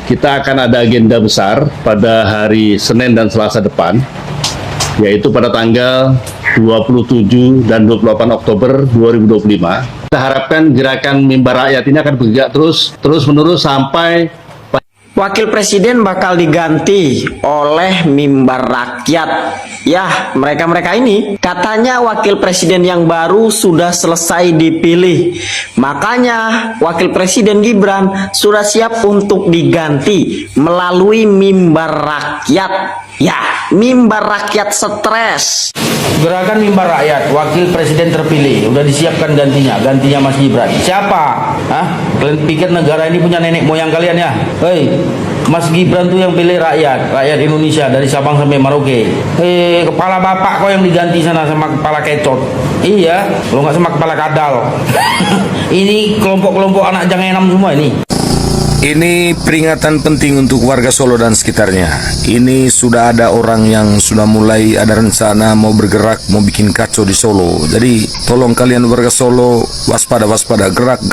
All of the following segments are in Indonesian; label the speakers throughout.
Speaker 1: kita akan ada agenda besar pada hari Senin dan Selasa depan, yaitu pada tanggal 27 dan 28 Oktober 2025. Kita harapkan gerakan Mimbar Rakyat ini akan bergerak terus-menerus sampai
Speaker 2: Wakil Presiden bakal diganti oleh Mimbar Rakyat. Ya, mereka-mereka ini katanya Wakil Presiden yang baru sudah selesai dipilih. Makanya Wakil Presiden Gibran sudah siap untuk diganti melalui Mimbar Rakyat. Ya, Mimbar Rakyat stres.
Speaker 3: Gerakan Mimbar Rakyat, Wakil Presiden terpilih, udah disiapkan gantinya Mas Gibran. Siapa? Hah? Kalian pikir negara ini punya nenek moyang kalian ya? Hei, Mas Gibran tuh yang pilih rakyat Indonesia dari Sabang sampai Merauke. Hei, kepala bapak kau yang diganti sana sama kepala kecot. Iya, kalau nggak sama kepala kadal. Ini kelompok-kelompok anak jangan semua ini.
Speaker 4: Ini peringatan penting untuk warga Solo dan sekitarnya. Ini sudah ada orang yang sudah mulai ada rencana mau bergerak, mau bikin kacau di Solo. Jadi tolong kalian warga Solo waspada, gerak.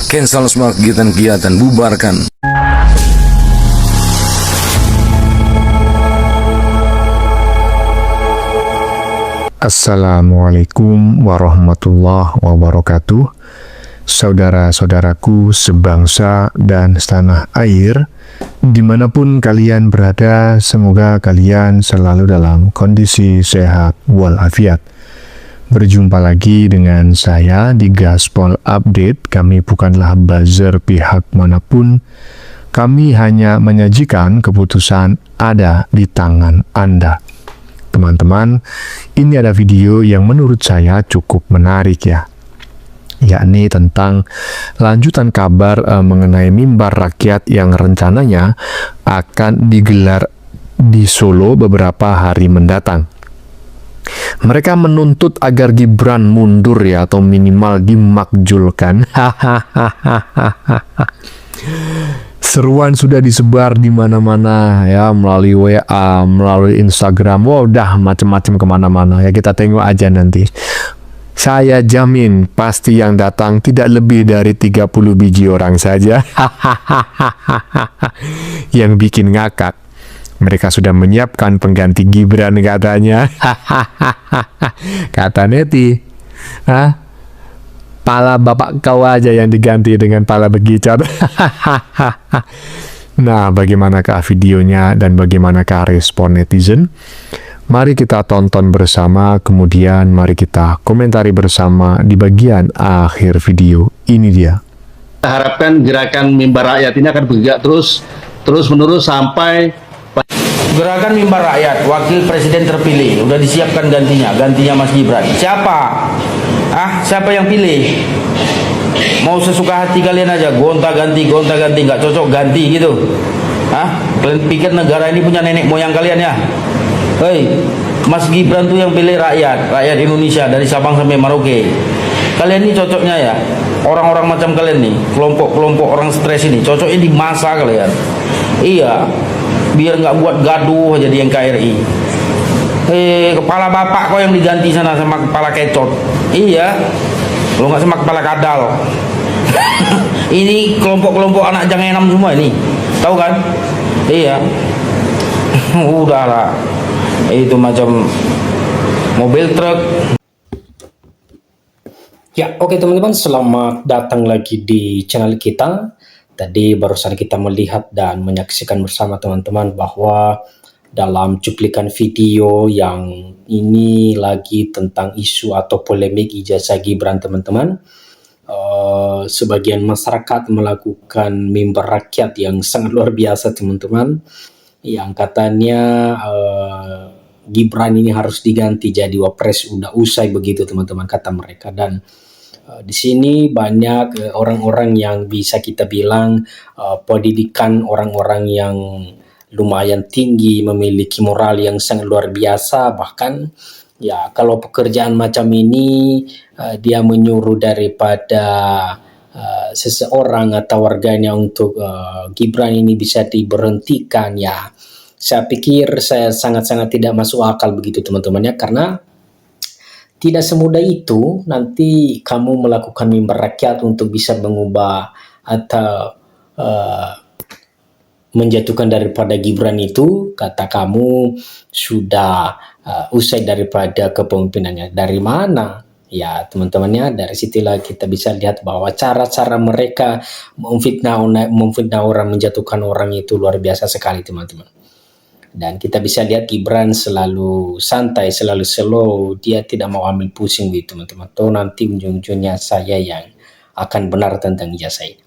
Speaker 4: Cancel semua kegiatan-kegiatan, bubarkan.
Speaker 5: Assalamualaikum warahmatullahi wabarakatuh. Saudara-saudaraku sebangsa dan setanah air, dimanapun kalian berada, semoga kalian selalu dalam kondisi sehat walafiat. Berjumpa lagi dengan saya di Gaspol Update. Kami bukanlah buzzer pihak manapun. Kami hanya menyajikan keputusan ada di tangan Anda. Teman-teman, ini ada video yang menurut saya cukup menarik ya, yakni tentang lanjutan kabar mengenai Mimbar Rakyat yang rencananya akan digelar di Solo beberapa hari mendatang. Mereka menuntut agar Gibran mundur ya, atau minimal dimakjulkan. Seruan sudah disebar di mana-mana ya, melalui WA, melalui Instagram. Wow, udah macam-macam kemana-mana ya, kita tengok aja nanti. Saya jamin pasti yang datang tidak lebih dari 30 biji orang saja. Yang bikin ngakak, mereka sudah menyiapkan pengganti Gibran katanya. Kata Neti, pala bapak kau aja yang diganti dengan pala begicot. Nah, bagaimanakah videonya dan bagaimanakah respon netizen? Mari kita tonton bersama, kemudian mari kita komentari bersama di bagian akhir video. Ini dia.
Speaker 1: Kita harapkan gerakan Mimbar Rakyat ini akan bergerak terus-menerus sampai
Speaker 3: Gerakan Mimbar Rakyat, Wakil Presiden terpilih, udah disiapkan gantinya Mas Gibran. Siapa? Siapa yang pilih? Mau sesuka hati kalian aja, gonta-ganti, nggak cocok ganti gitu. Kalian pikir negara ini punya nenek moyang kalian ya? Hei, Mas Gibran tuh yang pilih rakyat Indonesia dari Sabang sampai Merauke. Kalian ini cocoknya ya, orang-orang macam kalian nih, kelompok-kelompok orang stres ini, cocoknya di masa kalian. Iya, biar nggak buat gaduh aja di NKRI. Hei, kepala bapak kau yang diganti sana sama kepala kecot. Iya, kalau nggak sama kepala kadal. Ini kelompok-kelompok anak jangan semua ini, tahu kan? Iya. Udahlah, itu macam mobil truk.
Speaker 6: Ya, oke teman-teman, selamat datang lagi di channel kita. Tadi barusan kita melihat dan menyaksikan bersama teman-teman bahwa dalam cuplikan video yang ini lagi tentang isu atau polemik ijazah Gibran teman-teman, sebagian masyarakat melakukan Mimbar Rakyat yang sangat luar biasa teman-teman, yang katanya Gibran ini harus diganti jadi wapres, udah usai begitu teman-teman kata mereka. Dan di sini banyak orang-orang yang bisa kita bilang pendidikan, orang-orang yang lumayan tinggi, memiliki moral yang sangat luar biasa. Bahkan ya kalau pekerjaan macam ini dia menyuruh daripada seseorang atau warganya untuk Gibran ini bisa diberhentikan, ya saya pikir saya sangat-sangat tidak masuk akal begitu teman-teman ya, karena tidak semudah itu nanti kamu melakukan Mimbar Rakyat untuk bisa mengubah atau menjatuhkan daripada Gibran itu, kata kamu sudah usai daripada kepemimpinannya. Dari mana? Ya teman-temannya, dari situlah kita bisa lihat bahwa cara-cara mereka memfitnah orang, menjatuhkan orang itu luar biasa sekali teman-teman. Dan kita bisa lihat Gibran selalu santai, selalu slow, dia tidak mau ambil pusing gitu teman-teman. Toh nanti ujung-ujungnya saya yang akan benar tentang ijazah ini.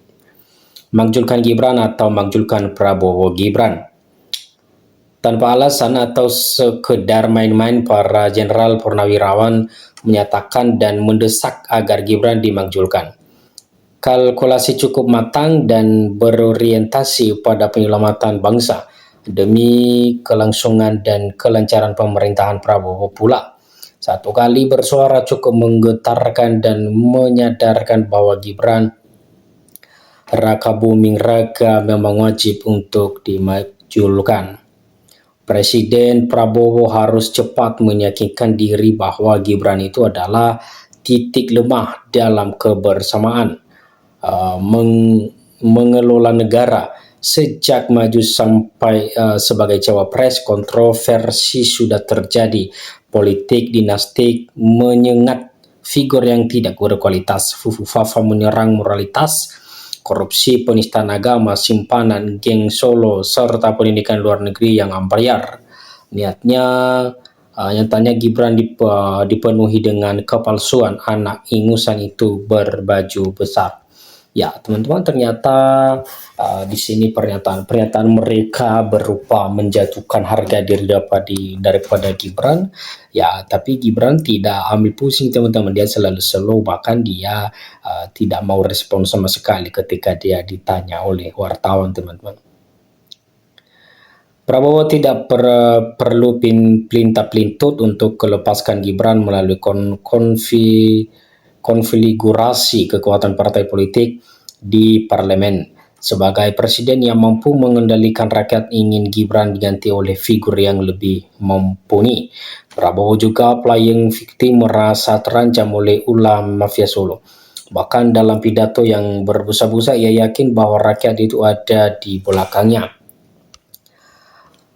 Speaker 6: Magjulkan Gibran atau magjulkan Prabowo Gibran. Tanpa alasan atau sekedar main-main, para jenderal purnawirawan menyatakan dan mendesak agar Gibran dimagjulkan. Kalkulasi cukup matang dan berorientasi pada penyelamatan bangsa demi kelangsungan dan kelancaran pemerintahan Prabowo pula. Satu kali bersuara cukup menggetarkan dan menyadarkan bahwa Gibran raka buming raka memang wajib untuk dimajulkan. Presiden Prabowo harus cepat meyakinkan diri bahwa Gibran itu adalah titik lemah dalam kebersamaan mengelola negara. Sejak maju sampai sebagai cawapres, kontroversi sudah terjadi. Politik dinastik menyengat figur yang tidak berkualitas. Fufu-fafa menyerang moralitas, korupsi, penistaan agama, simpanan, geng Solo, serta pendidikan luar negeri yang ampliar. Nyatanya Gibran dipenuhi dengan kepalsuan, anak ingusan itu berbaju besar. Ya teman-teman, ternyata di sini pernyataan mereka berupa menjatuhkan harga diri daripada Gibran. Ya, tapi Gibran tidak ambil pusing teman-teman, dia selalu slow, bahkan dia tidak mau respon sama sekali ketika dia ditanya oleh wartawan teman-teman. Prabowo tidak perlu pelintut untuk melepaskan Gibran melalui konfigurasi kekuatan partai politik di parlemen. Sebagai presiden yang mampu mengendalikan rakyat, ingin Gibran diganti oleh figur yang lebih mumpuni. Prabowo juga playing victim, merasa terancam oleh ulah mafia Solo. Bahkan dalam pidato yang berbusa-busa, ia yakin bahwa rakyat itu ada di belakangnya.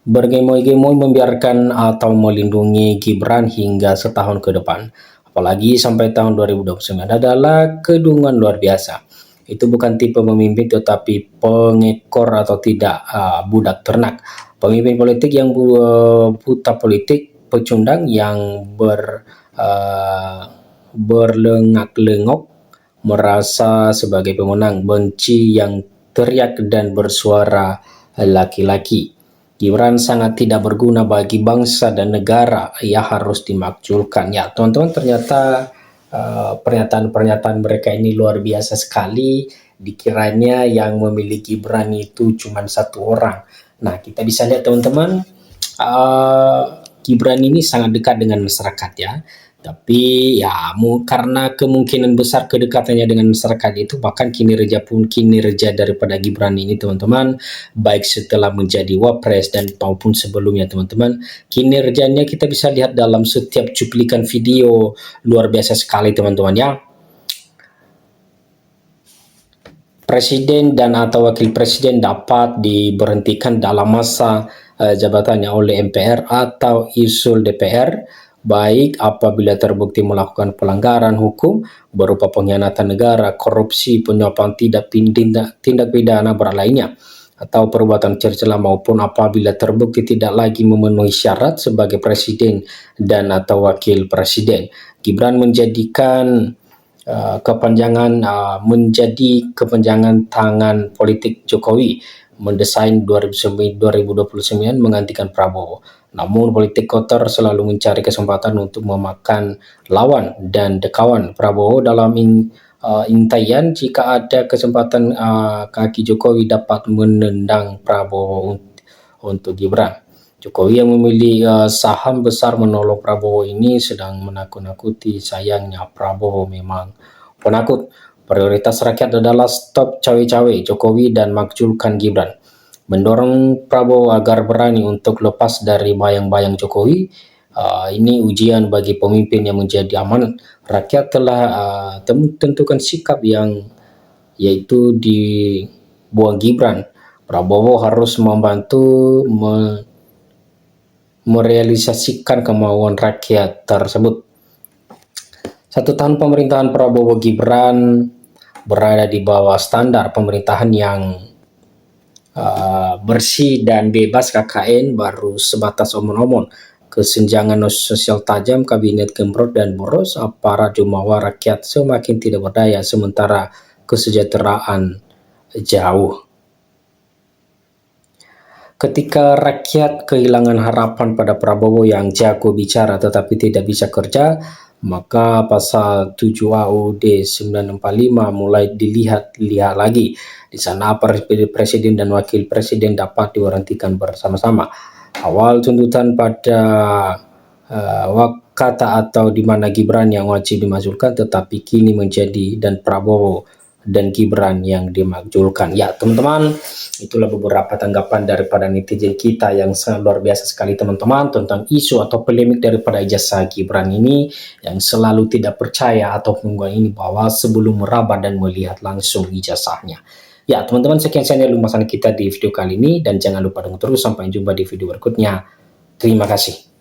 Speaker 6: Bergemoi-gemoi membiarkan atau melindungi Gibran hingga setahun ke depan, apalagi sampai tahun 2029, adalah kedungan luar biasa. Itu bukan tipe pemimpin, tetapi pengekor atau tidak budak ternak. Pemimpin politik yang buta politik, pecundang yang berlengak-lengok, merasa sebagai pemenang, benci yang teriak dan bersuara laki-laki. Gibran sangat tidak berguna bagi bangsa dan negara, ia harus dimakzulkan. Ya teman-teman, ternyata pernyataan-pernyataan mereka ini luar biasa sekali. Dikiranya yang memilih Gibran itu cuma satu orang. Nah, kita bisa lihat teman-teman, Gibran ini sangat dekat dengan masyarakat ya. Tapi ya karena kemungkinan besar kedekatannya dengan masyarakat itu, bahkan kinerja daripada Gibran ini teman-teman, baik setelah menjadi wapres dan maupun sebelumnya teman-teman, kinerjanya kita bisa lihat dalam setiap cuplikan video, luar biasa sekali teman-teman ya. Presiden dan atau wakil presiden dapat diberhentikan dalam masa jabatannya oleh MPR atau usul DPR, baik apabila terbukti melakukan pelanggaran hukum berupa pengkhianatan negara, korupsi, penyuapan, tindak pidana berat lainnya, atau perbuatan tercela, maupun apabila terbukti tidak lagi memenuhi syarat sebagai presiden dan atau wakil presiden. Gibran menjadi kepanjangan tangan politik Jokowi mendesain 2029 menggantikan Prabowo. Namun politik kotor selalu mencari kesempatan untuk memakan lawan dan dekawan Prabowo. Dalam intaian, jika ada kesempatan kaki Jokowi dapat menendang Prabowo untuk Gibran. Jokowi yang memilih saham besar menolong Prabowo ini sedang menakut-nakuti. Sayangnya Prabowo memang penakut. Prioritas rakyat adalah stop cawe-cawe Jokowi dan makzulkan Gibran. Mendorong Prabowo agar berani untuk lepas dari bayang-bayang Jokowi. Ini ujian bagi pemimpin yang menjadi amanat. Rakyat telah tentukan sikap yang yaitu dibuang Gibran. Prabowo harus membantu merealisasikan kemauan rakyat tersebut. 1 tahun pemerintahan Prabowo Gibran berada di bawah standar pemerintahan yang bersih dan bebas KKN baru sebatas omon-omon. Kesenjangan sosial tajam, kabinet gembrot dan boros, aparat jumawa, rakyat semakin tidak berdaya, sementara kesejahteraan jauh. Ketika rakyat kehilangan harapan pada Prabowo yang jago bicara tetapi tidak bisa kerja, maka pasal 7 AUD 945 mulai dilihat lagi. Di sana presiden dan wakil presiden dapat diberhentikan bersama-sama. Awal tuntutan pada kata atau di mana Gibran yang wajib dimajukan, tetapi kini menjadi dan Prabowo dan Gibran yang dimakzulkan. Ya teman-teman, itulah beberapa tanggapan daripada netizen kita yang sangat luar biasa sekali teman-teman tentang isu atau polemik daripada ijazah Gibran ini, yang selalu tidak percaya atau mengunggah ini bahwa sebelum meraba dan melihat langsung ijazahnya. Ya teman-teman, sekian channel ulasan kita di video kali ini, dan jangan lupa dukung terus. Sampai jumpa di video berikutnya. Terima kasih.